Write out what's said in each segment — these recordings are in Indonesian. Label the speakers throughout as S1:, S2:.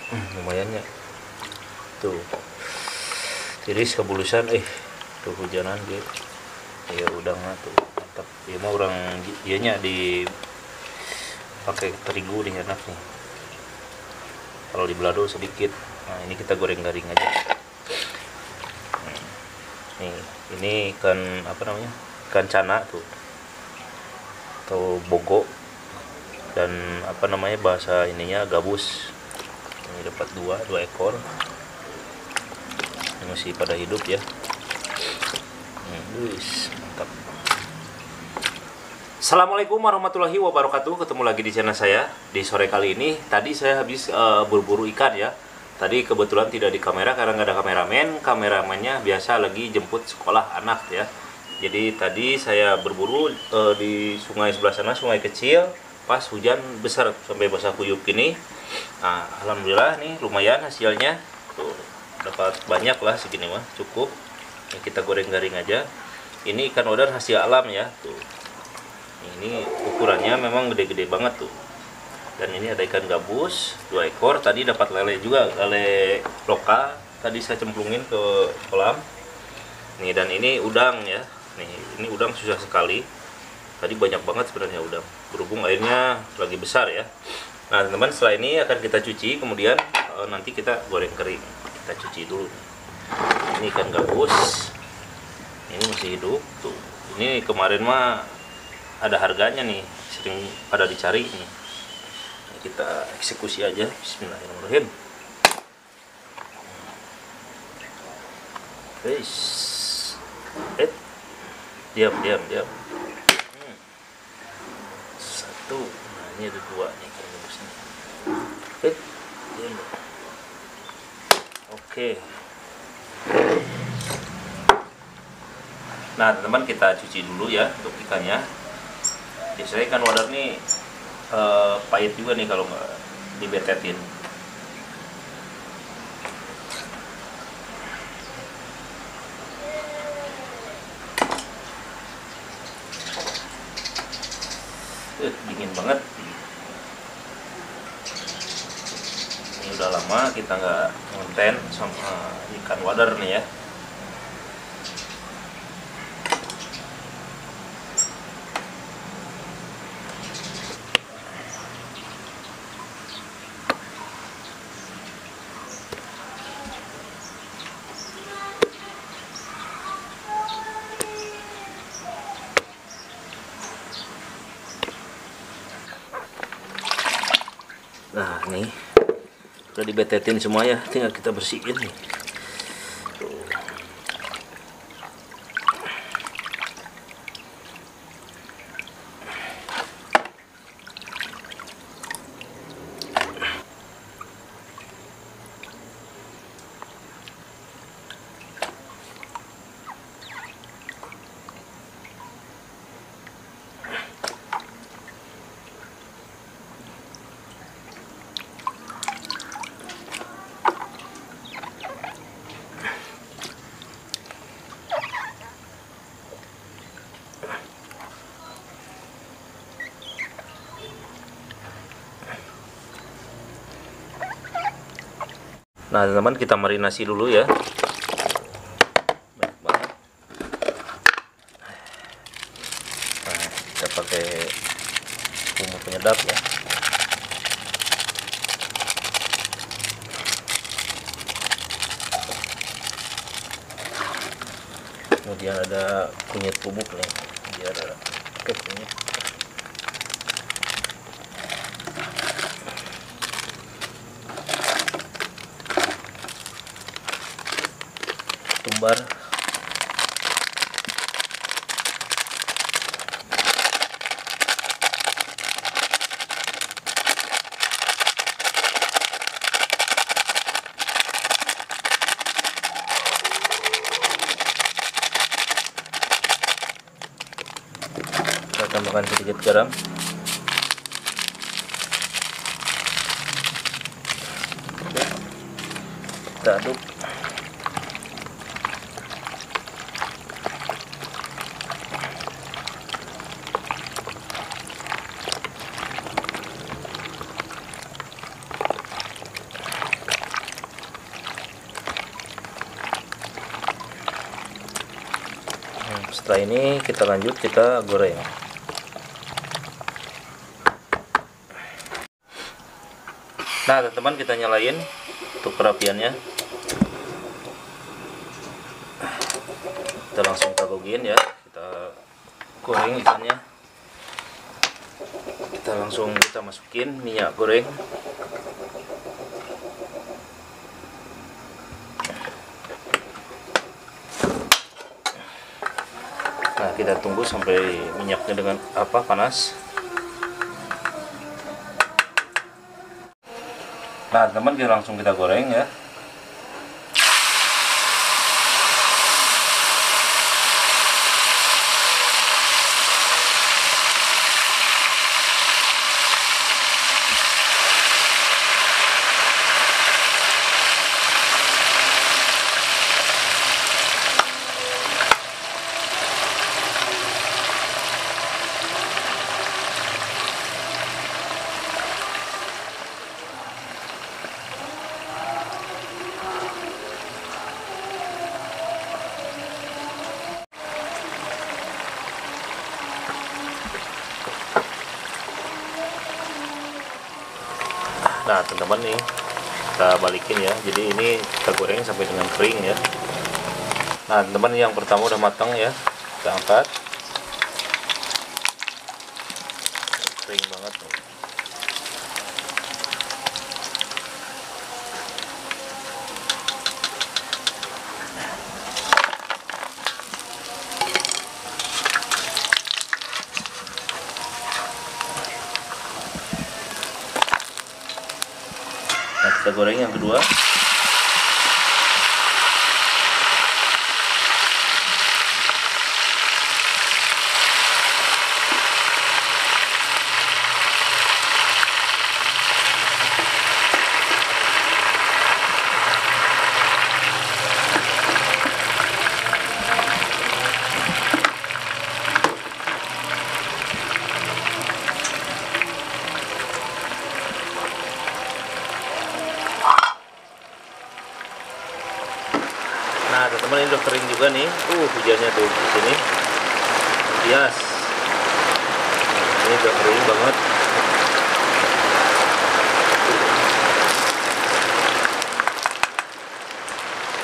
S1: Lumayan ya tuh, tiris kebulusan tuh hujanan gitu ya, udang tuh mantap ya. Mau orang dianya di pakai terigu nih enak nih, kalau di balado sedikit. Nah ini kita goreng garing aja. Nih ini ikan apa namanya, ikan cana tuh atau bogo, dan apa namanya bahasa ininya gabus. Ini dapat dua ekor, ini masih pada hidup ya. Wis mantap. Assalamualaikum warahmatullahi wabarakatuh. Ketemu lagi di channel saya di sore kali ini. Tadi saya habis berburu ikan ya. Tadi kebetulan tidak di kamera karena nggak ada kameramen. Kameramennya biasa lagi jemput sekolah anak ya. Jadi tadi saya berburu di sungai sebelah sana, sungai kecil. Pas hujan besar sampai basah kuyup gini. Nah, alhamdulillah nih lumayan hasilnya. Tuh, dapat banyak lah segini mah, cukup. Ini kita goreng garing aja. Ini ikan wader hasil alam ya. Tuh. Ini ukurannya memang gede-gede banget tuh. Dan ini ada ikan gabus 2 ekor. Tadi dapat lele juga, lele lokal. Tadi saya cemplungin ke kolam. Nih, dan ini udang ya. Nih, ini udang susah sekali. Tadi banyak banget sebenarnya udang. Berhubung airnya lagi besar ya. Nah, teman-teman, setelah ini akan kita cuci, kemudian nanti kita goreng kering. Kita cuci dulu. Ini ikan gabus. Ini masih hidup tuh. Ini kemarin mah ada harganya nih, sering pada dicari nih. Kita eksekusi aja. Bismillahirrahmanirrahim. Guys, diam. Satu, nah ini ada 2 nih ikan gabusnya. Diam. Oke. Nah teman-teman, kita cuci dulu ya untuk ikannya. Biasanya ikan wader nih pahit juga nih kalau nggak dibetetin. Dingin banget. Ini udah lama kita nggak ngonten sama ikan wader nih ya. Nah nih udah dibetetin semua ya, tinggal kita bersihin nih. Nah teman-teman, kita marinasi dulu ya. Banyak banget. Nah, kita pakai bumbu penyedap ya. Kemudian ada kunyit bubuk nih, biar pakai kunyit. Tumbar, kita tambahkan sedikit garam. Kita aduk. Setelah ini kita lanjut, kita goreng. Nah teman-teman, kita nyalain untuk perapiannya. Kita langsung tagogin ya, kita goreng ikannya. Kita langsung masukin minyak goreng. Nah kita tunggu sampai minyaknya dengan panas. Nah teman, kita langsung goreng ya. Nah teman-teman nih, kita balikin ya, jadi ini kita goreng sampai dengan kering ya. Nah teman-teman, yang pertama udah matang ya, kita angkat. Kering banget nih. Nah kita goreng yang kedua. Nah teman-teman, ini udah kering juga nih. Hujannya tuh di sini. Yes. Ini udah kering banget.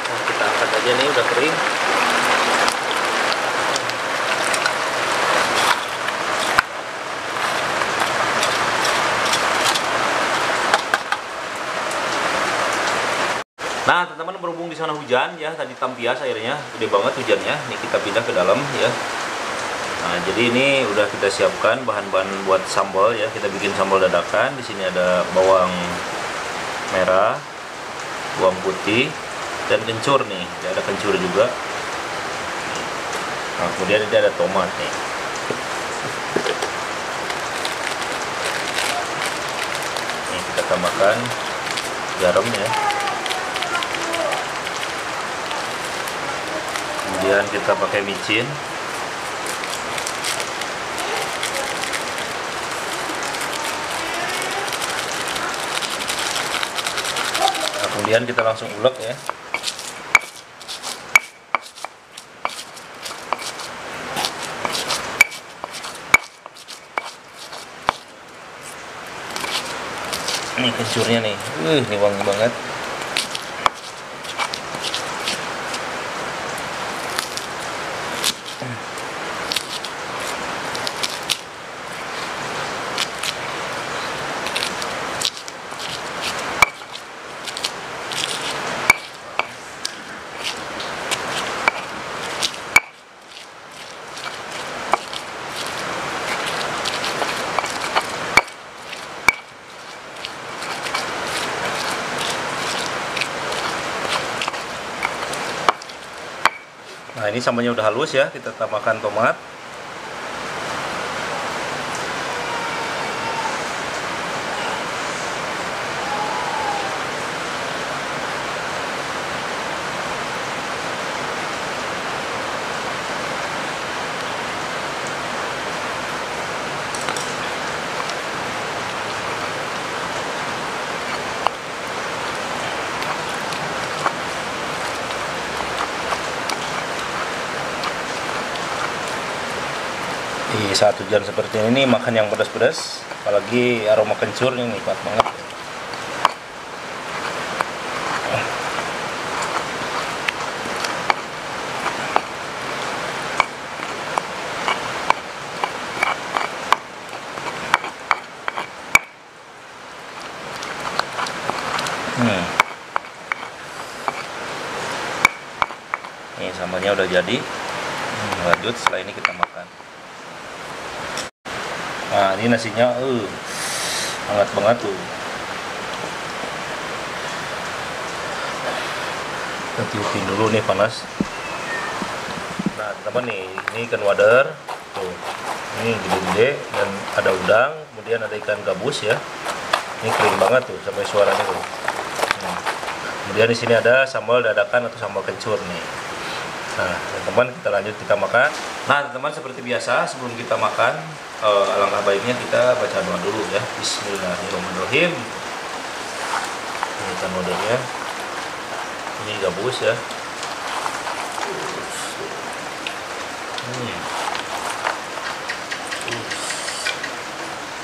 S1: Nah kita angkat aja nih, udah kering. Nah teman-teman, berhubung di sana hujan ya, tadi tampias airnya gede banget hujannya. Ini kita pindah ke dalam ya. Nah jadi ini udah kita siapkan bahan-bahan buat sambal ya. Kita bikin sambal dadakan. Di sini ada bawang merah, bawang putih, dan kencur nih. Ada kencur juga. Nah kemudian ini ada tomat nih. Ini kita tambahkan garam ya. Kemudian kita pakai micin. Nah, kemudian kita langsung ulek ya. Ini kencurnya nih, ini wangi banget. Nah ini sambalnya udah halus ya, kita tambahkan tomat. Di saat hujan seperti ini makan yang pedas-pedas, apalagi aroma kencur yang nikmat banget. Nih sambalnya udah jadi. Lanjut, setelah ini kita makan. Nah ini nasinya hangat banget tuh. Kita tiupin dulu nih panas. Nah teman nih, ini ikan wader tuh, ini gede-gede dan ada udang, kemudian ada ikan gabus ya. Ini kering banget tuh sampai suaranya tuh. Kemudian di sini ada sambal dadakan atau sambal kencur nih. Nah, teman-teman kita lanjut kita makan. Nah, teman-teman seperti biasa sebelum kita makan, alangkah baiknya kita baca doa dulu ya. Bismillahirrahmanirrahim. Ini ikan wadernya. Ini gabus ya.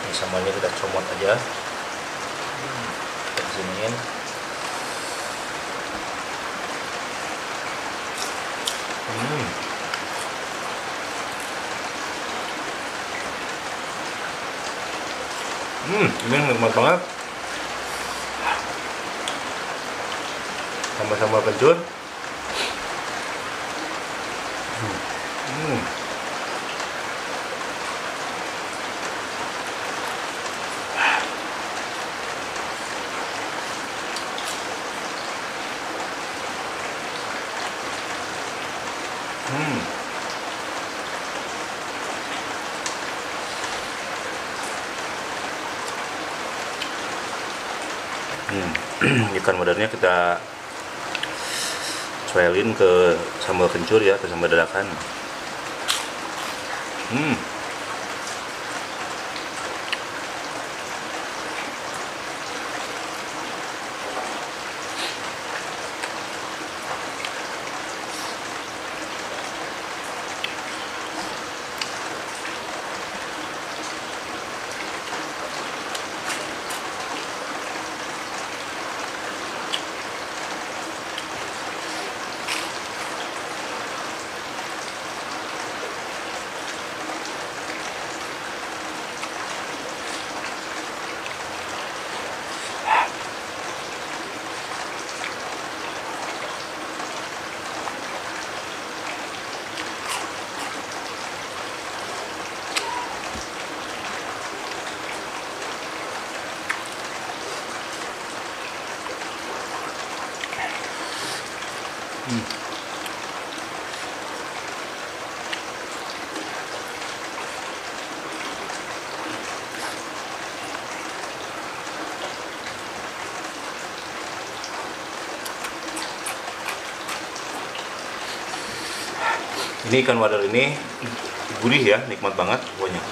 S1: Ini sambalnya kita comot aja. Kita siniin. Ini nikmat banget. Sama-sama kencur. Ikan wadernya kita cuelin ke sambal kencur ya, ke sambal dadakan. Ini ikan wader ini gurih ya, nikmat banget pokoknya.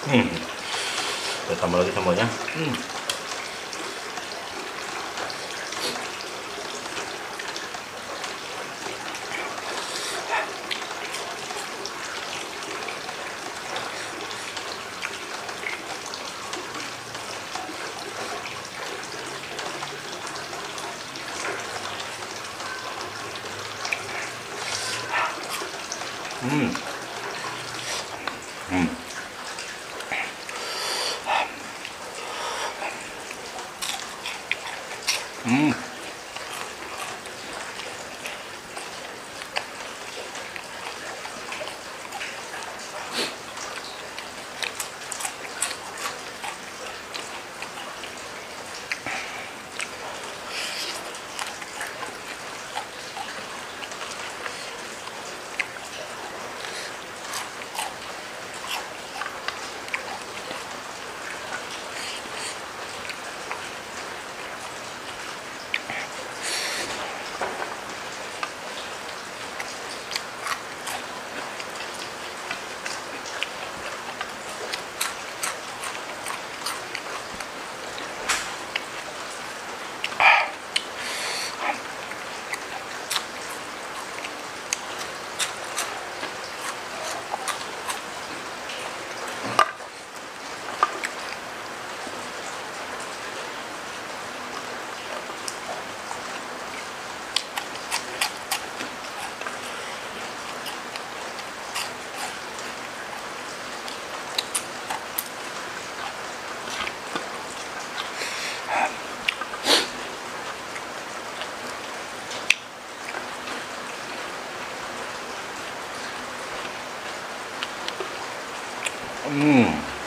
S1: Kita tambah lagi sambalnya. Hmm. Hmm. Hmm.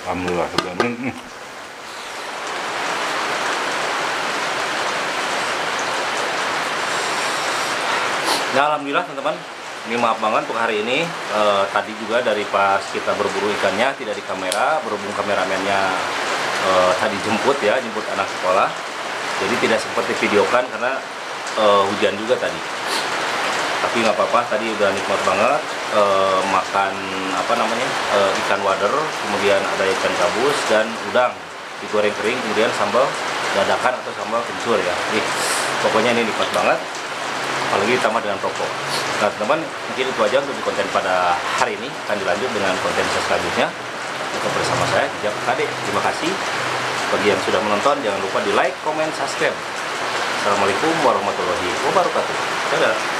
S1: Alhamdulillah sudah. Ya alhamdulillah teman-teman, ini maaf banget untuk hari ini. Tadi juga dari pas kita berburu ikannya tidak di kamera, berhubung kameramennya tadi jemput anak sekolah, jadi tidak sempat divideokan karena hujan juga tadi. Tapi nggak apa-apa, tadi udah nikmat banget makan ikan wader, kemudian ada ikan gabus dan udang digoreng kering, kemudian sambal dadakan atau sambal kencur ya. Pokoknya ini nikmat banget, apalagi ditambah dengan rokok. Nah teman-teman, mungkin itu aja untuk konten pada hari ini. Akan dilanjut dengan konten selanjutnya. Tetap bersama saya Jejak KD. Terima kasih bagi yang sudah menonton. Jangan lupa di like, comment, subscribe. Assalamualaikum warahmatullahi wabarakatuh. Dadah.